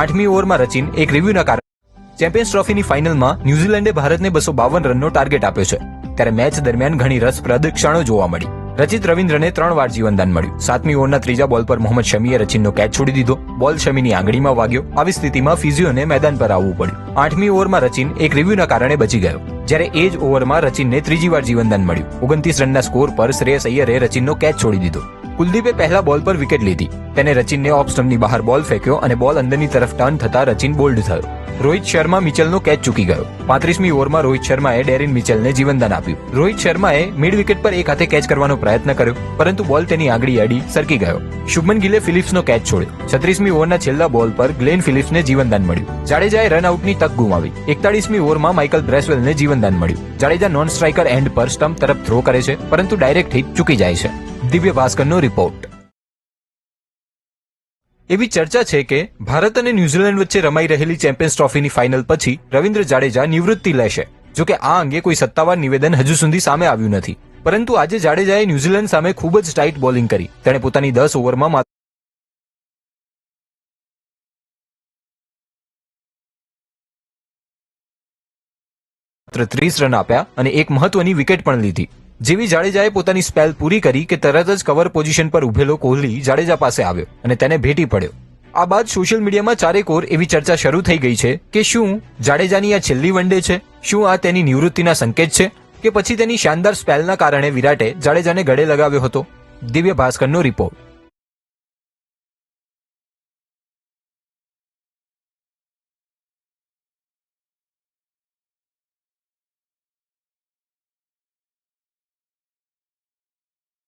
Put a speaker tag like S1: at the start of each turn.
S1: 8મી ઓવરમાં રચિન એક રિવ્યુના કારણે ચેમ્પિયન્સ ટ્રોફીની ફાઇનલમાં ન્યુઝીલેન્ડે ભારતને 252 રનનો ટાર્ગેટ આપ્યો છે ત્યારે મેચ દરમિયાન ઘણી રસપ્રદ ક્ષણો જોવા મળી. રચિત રવિન્દ્રને 3 વાર જીવનદાન મળ્યું. 7મી ઓવરના ત્રીજા બોલ પર મોહમ્મદ શમીએ રચિનનો કેચ છોડી દીધો. બોલ શમીની આંગળીમાં વાગ્યો. આવી સ્થિતિમાં ફિઝિયોને મેદાન પર આવવું પડ્યું. 8મી ઓવરમાં રચિન એક રિવ્યુના કારણે બચી ગયો જ્યારે એ જ ઓવરમાં રચિનને ત્રીજી વાર જીવનદાન મળ્યું. 29 રનના સ્કોર પર શ્રેયસ અય્યરે રચિનનો કેચ છોડી દીધો. કુલદીપે પહેલા બોલ પર વિકેટ લીધી. તેને રચિનને ઓફ સ્ટમ્પની બહાર બોલ ફેંક્યો અને બોલ અંદરની તરફ ટર્ન થતા રચિન બોલ્ડ થયો. રોહિત શર્મા મિચેલનો કેચ ચૂકી ગયો. 35મી ઓવરમાં રોહિત શર્માએ ડેરિન મિચેલને જીવનદાન આપ્યું. રોહિત શર્માએ મિડ વિકેટ પર એક હાથે કેચ કરવાનો પ્રયત્ન કર્યો પરંતુ બોલ તેની આંગળી અડી સરકી ગયો. શુભમન ગિલે ફિલિપ્સનો કેચ છોડ્યો. 36મી ઓવરના છેલ્લા બોલ પર ગ્લેન ફિલિપ્સને જીવનદાન મળ્યું. જાડેજાએ રન આઉટની તક ગુમાવી. 41મી ઓવરમાં માઇકલ બ્રેસવેલને જીવનદાન મળ્યું. જાડેજા નોન સ્ટ્રાઇકર એન્ડ પર સ્ટમ્પ તરફ થ્રો કરે છે પરંતુ ડાયરેક્ટ હિટ ચૂકી જાય છે. દિવ્ય ભાસ્કરનો રિપોર્ટ. એવી ચર્ચા છે કે ભારત અને ન્યુઝીલેન્ડ વચ્ચે રમાઈ રહેલી ચેમ્પિયન્સ ટ્રોફીની ફાઇનલ પછી રવિન્દ્ર જાડેજા નિવૃત્તિ લેશે. જો કે આ અંગે કોઈ સત્તાવાર નિવેદન હજુ સુધી સામે આવ્યું નથી. પરંતુ આજે જાડેજાએ ન્યુઝીલેન્ડ સામે ખૂબ જ ટાઇટ બોલિંગ કરી. તેણે પોતાની 10 ઓવરમાં માત્ર 30 રન આપ્યા અને એક મહત્વની વિકેટ પણ લીધી. જેવી જાડેજાએ પોતાની સ્પેલ પૂરી કરી કે તરત જ કવર પોઝિશન પર ઉભેલો કોહલી જાડેજા પાસે આવ્યો અને તેને ભેટી પડ્યો. આ બાદ સોશિયલ મીડિયામાં ચારેકોર એવી ચર્ચા શરૂ થઈ ગઈ છે કે શું જાડેજાની આ છેલ્લી વનડે છે? શું આ તેની નિવૃત્તિના સંકેત છે કે પછી તેની શાનદાર સ્પેલના કારણે વિરાટે જાડેજાને ગળે લગાવ્યો હતો? દિવ્ય ભાસ્કરનો રિપોર્ટ.